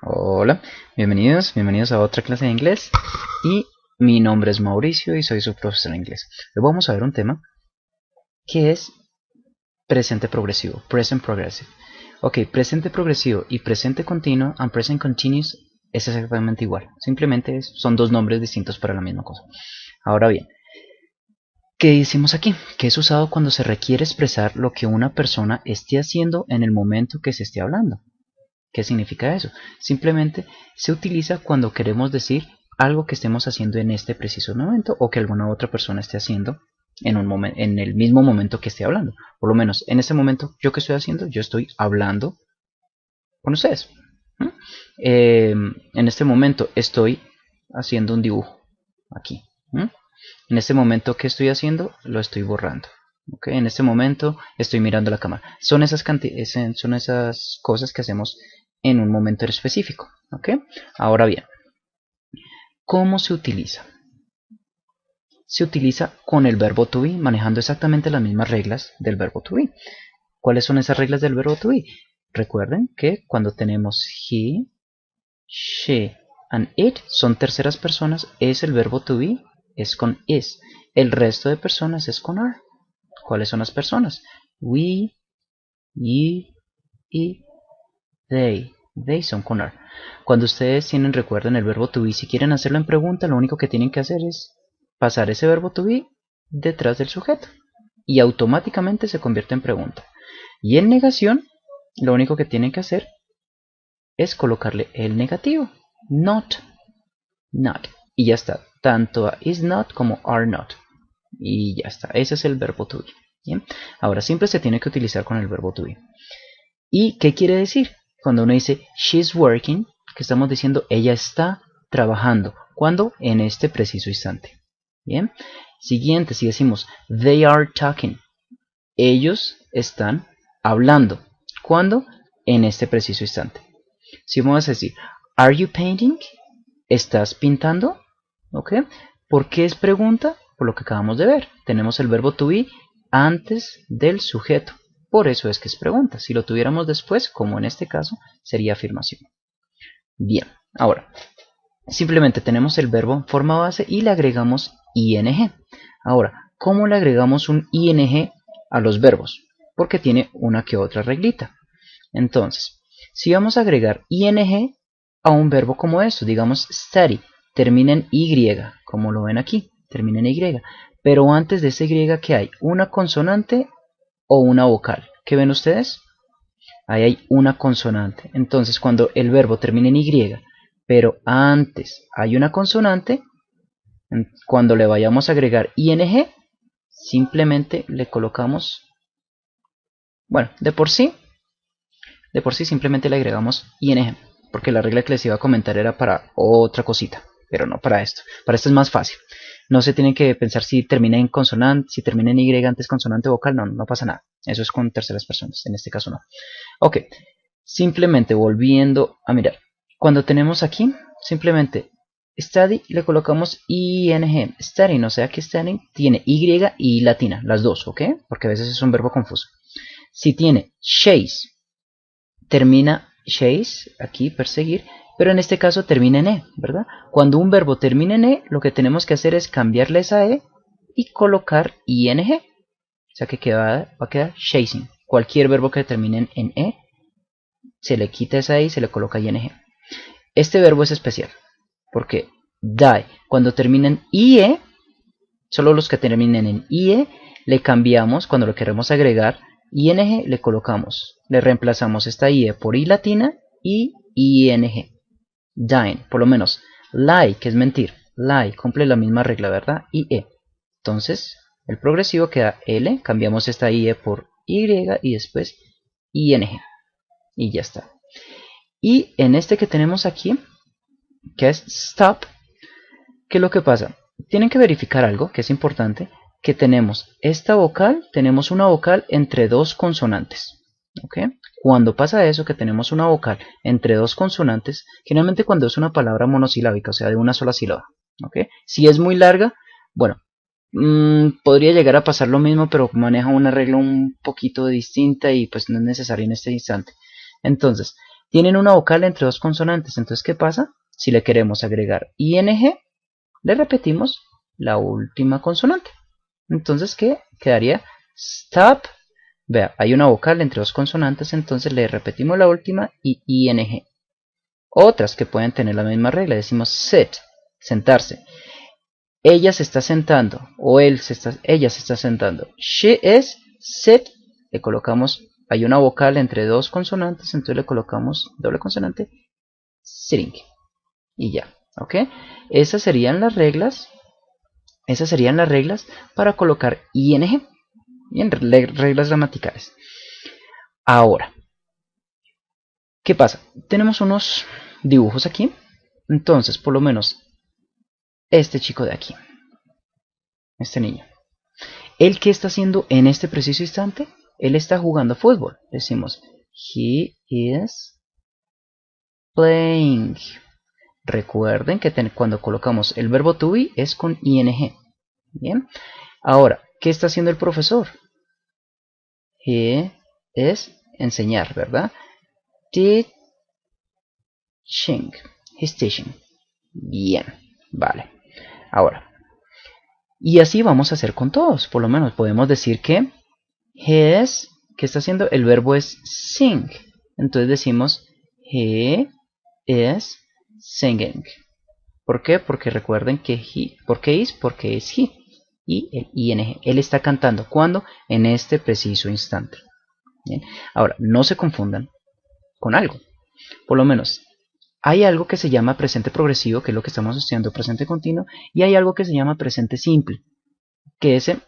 Hola, bienvenidos a otra clase de inglés. Y mi nombre es Mauricio y soy su profesor de inglés. Hoy vamos a ver un tema que es presente progresivo, present progressive. Ok, presente progresivo y presente continuo and present continuous es exactamente igual. Simplemente son dos nombres distintos para la misma cosa. Ahora bien, ¿qué decimos aquí? Que es usado cuando se requiere expresar lo que una persona esté haciendo en el momento que se esté hablando. ¿Qué significa eso? Simplemente se utiliza cuando queremos decir algo que estemos haciendo en este preciso momento o que alguna otra persona esté haciendo en el mismo momento que esté hablando. Por lo menos en este momento, ¿yo qué estoy haciendo? Yo estoy hablando con ustedes. En este momento estoy haciendo un dibujo aquí. En este momento, ¿qué estoy haciendo? Lo estoy borrando. ¿Okay? En este momento estoy mirando la cámara. Son esas cosas que hacemos en un momento específico. ¿Okay? Ahora bien, ¿cómo se utiliza? Se utiliza con el verbo to be, manejando exactamente las mismas reglas del verbo to be. ¿Cuáles son esas reglas del verbo to be? Recuerden que cuando tenemos he, she and it son terceras personas, es el verbo to be, es con is. El resto de personas es con are. ¿Cuáles son las personas? We, ye, y they. They son con are. Cuando ustedes recuerden el verbo to be, si quieren hacerlo en pregunta, lo único que tienen que hacer es pasar ese verbo to be detrás del sujeto. Y automáticamente se convierte en pregunta. Y en negación, lo único que tienen que hacer es colocarle el negativo. Not. Not. Y ya está. Tanto a is not como are not. Y ya está. Ese es el verbo to be. ¿Bien? Ahora siempre se tiene que utilizar con el verbo to be. ¿Y qué quiere decir? Cuando uno dice she's working, que estamos diciendo ella está trabajando. ¿Cuándo? En este preciso instante. Bien. Siguiente, si decimos they are talking, ellos están hablando. ¿Cuándo? En este preciso instante. Si vamos a decir are you painting, ¿estás pintando? ¿Ok? ¿Por qué es pregunta? Por lo que acabamos de ver. Tenemos el verbo to be antes del sujeto. Por eso es que es pregunta. Si lo tuviéramos después, como en este caso, sería afirmación. Bien, ahora, simplemente tenemos el verbo en forma base y le agregamos ing. Ahora, ¿cómo le agregamos un ing a los verbos? Porque tiene una que otra reglita. Entonces, si vamos a agregar ing a un verbo como esto, digamos study, termina en y, como lo ven aquí, termina en y. Pero antes de ese y, ¿qué hay? ¿Una consonante o una vocal? ¿Qué ven ustedes? Ahí hay una consonante. Entonces, cuando el verbo termina en y, pero antes hay una consonante, cuando le vayamos a agregar ing, simplemente le colocamos, bueno, de por sí simplemente le agregamos ing, porque la regla que les iba a comentar era para otra cosita, pero no para esto. Para esto es más fácil. No se tienen que pensar si termina en consonante, si termina en y antes consonante o vocal, no pasa nada. Eso es con terceras personas, en este caso no. Ok, simplemente volviendo a mirar. Cuando tenemos aquí, simplemente study le colocamos ing, studying, o sea que studying tiene y latina, las dos, ¿ok? Porque a veces es un verbo confuso. Si tiene chase, termina chase, aquí perseguir, pero en este caso termina en e, ¿verdad? Cuando un verbo termina en e, lo que tenemos que hacer es cambiarle esa e y colocar ing. O sea que va a quedar chasing. Cualquier verbo que termine en e, se le quita esa e y se le coloca ing. Este verbo es especial, porque die, cuando termina en ie, solo los que terminen en ie, le cambiamos, cuando lo queremos agregar, ing, le reemplazamos esta ie por i latina y ing. Dying, por lo menos, lie, que es mentir, lie, cumple la misma regla, ¿verdad? IE. Entonces, el progresivo queda L, cambiamos esta IE por Y y después ING. Y ya está. Y en este que tenemos aquí, que es stop, ¿qué es lo que pasa? Tienen que verificar algo que es importante, que tenemos esta vocal, tenemos una vocal entre dos consonantes. ¿Okay? Cuando pasa eso, que tenemos una vocal entre dos consonantes, generalmente cuando es una palabra monosilábica, o sea, de una sola sílaba. ¿Okay? Si es muy larga, bueno, podría llegar a pasar lo mismo, pero maneja una regla un poquito distinta y pues no es necesario en este instante. Entonces, tienen una vocal entre dos consonantes. Entonces, ¿qué pasa? Si le queremos agregar ing, le repetimos la última consonante. Entonces, ¿qué? Quedaría stop. Vea, hay una vocal entre dos consonantes, entonces le repetimos la última y ing. Otras que pueden tener la misma regla, decimos sit, sentarse. Ella se está sentando, o ella se está sentando. She is sit, le colocamos, hay una vocal entre dos consonantes, entonces le colocamos doble consonante, sitting. Y ya, ¿ok? Esas serían las reglas para colocar ing. Bien, reglas gramaticales. Ahora, ¿qué pasa? Tenemos unos dibujos aquí. Entonces, por lo menos, este chico de aquí, este niño, ¿él qué está haciendo en este preciso instante? Él está jugando fútbol. Decimos, he is playing. Recuerden que cuando colocamos el verbo to be es con ing. Bien. Ahora, ¿qué está haciendo el profesor? He es enseñar, ¿verdad? Teaching. He's teaching. Bien, vale. Ahora, y así vamos a hacer con todos. Por lo menos podemos decir que he is, ¿qué está haciendo? El verbo es sing. Entonces decimos he is singing. ¿Por qué? Porque recuerden que he, ¿por qué is? Porque es he. Y el ing, él está cantando. ¿Cuándo? En este preciso instante. Bien. Ahora, no se confundan con algo. Por lo menos, hay algo que se llama presente progresivo, que es lo que estamos estudiando, presente continuo, y hay algo que se llama presente simple, que ese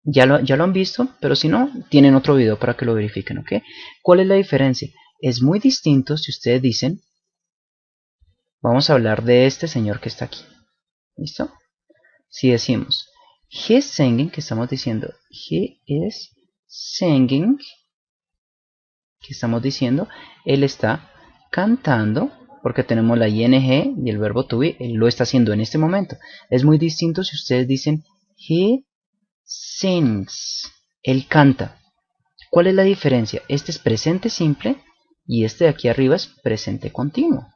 ya lo han visto, pero si no, tienen otro video para que lo verifiquen, ¿ok? ¿Cuál es la diferencia? Es muy distinto si ustedes dicen, vamos a hablar de este señor que está aquí, ¿listo? Si decimos, he's singing, que estamos diciendo, he is singing, que estamos diciendo, él está cantando, porque tenemos la ing y el verbo to be, él lo está haciendo en este momento. Es muy distinto si ustedes dicen, he sings, él canta. ¿Cuál es la diferencia? Este es presente simple y este de aquí arriba es presente continuo.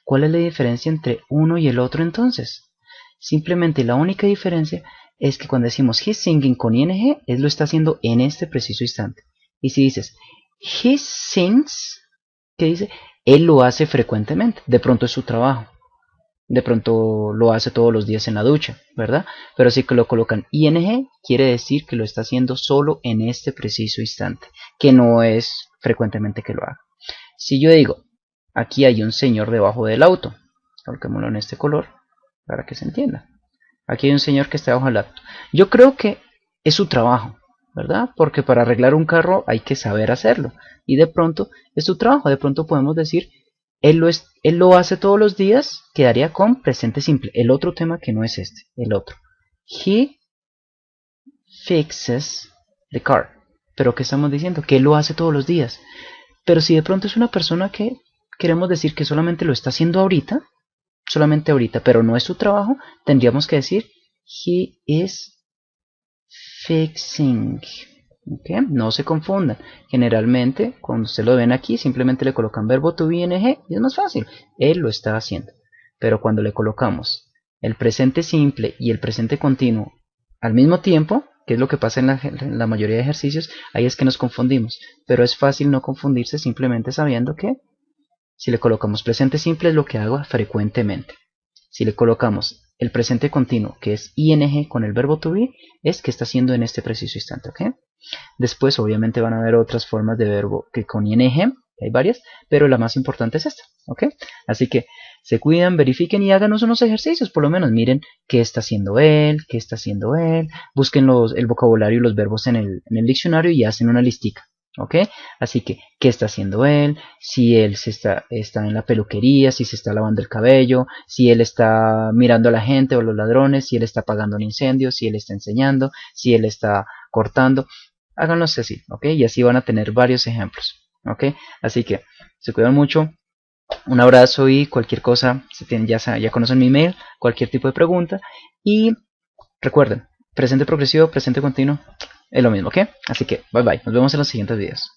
¿Cuál es la diferencia entre uno y el otro entonces? Simplemente la única diferencia es que cuando decimos he's singing con ing, él lo está haciendo en este preciso instante. Y si dices he sings, ¿qué dice? Él lo hace frecuentemente, de pronto es su trabajo, de pronto lo hace todos los días en la ducha, ¿verdad? Pero si que lo colocan ing, quiere decir que lo está haciendo solo en este preciso instante, que no es frecuentemente que lo haga. Si yo digo, aquí hay un señor debajo del auto, coloquémoslo en este color, para que se entienda. Aquí hay un señor que está debajo del auto. Yo creo que es su trabajo, ¿verdad? Porque para arreglar un carro hay que saber hacerlo. Y de pronto es su trabajo. De pronto podemos decir, él lo hace todos los días, quedaría con presente simple. El otro tema que no es este, el otro. He fixes the car. Pero ¿qué estamos diciendo? Que él lo hace todos los días. Pero si de pronto es una persona que queremos decir que solamente lo está haciendo ahorita, solamente ahorita, pero no es su trabajo, tendríamos que decir, he is fixing. ¿Okay? No se confundan. Generalmente, cuando ustedes lo ven aquí, simplemente le colocan verbo to be ing y es más fácil. Él lo está haciendo. Pero cuando le colocamos el presente simple y el presente continuo al mismo tiempo, que es lo que pasa en la mayoría de ejercicios, ahí es que nos confundimos. Pero es fácil no confundirse simplemente sabiendo que si le colocamos presente simple es lo que hago frecuentemente. Si le colocamos el presente continuo, que es ing con el verbo to be, es que está haciendo en este preciso instante, ¿ok? Después obviamente van a haber otras formas de verbo que con ing, hay varias, pero la más importante es esta, ¿ok? Así que se cuidan, verifiquen y háganos unos ejercicios, por lo menos miren qué está haciendo él, busquen el vocabulario y los verbos en el diccionario y hacen una listica. ¿Ok? Así que, ¿qué está haciendo él? Si él está en la peluquería, si se está lavando el cabello, si él está mirando a la gente o los ladrones, si él está apagando un incendio, si él está enseñando, si él está cortando. Háganlos así, ¿ok? Y así van a tener varios ejemplos, ¿ok? Así que, se cuidan mucho. Un abrazo y cualquier cosa, ya conocen mi email, cualquier tipo de pregunta. Y recuerden, presente progresivo, presente continuo, es lo mismo, ¿ok? Así que, bye bye, nos vemos en los siguientes videos.